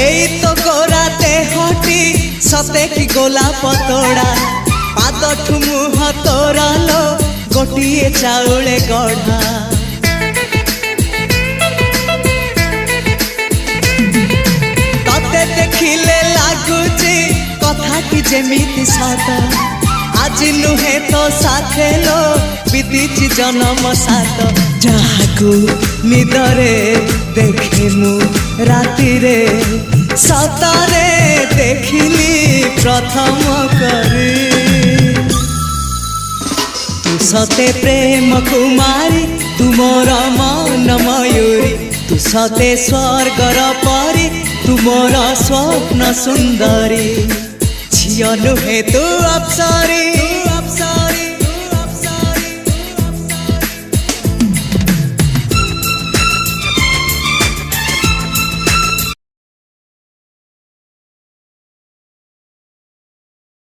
एई तो गोरा देहटी सते कि गोलाप तोड़ा पाद मुह तोरा लो गोटिए चाउले गढ़ा तते देखिले लागुची कथाटी जेमिति सत आज नुहे तो साथे लो बीतीची जन्म सात जहाकू निदरे देखे मु राति रे सतरे देखिली प्रथम करी तू सते प्रेम कुमारी तू मोर मन मयूरी तू सते स्वर्गर परी तू मोर स्वप्न सुंदरी झियो नुहे तू अप्सरी।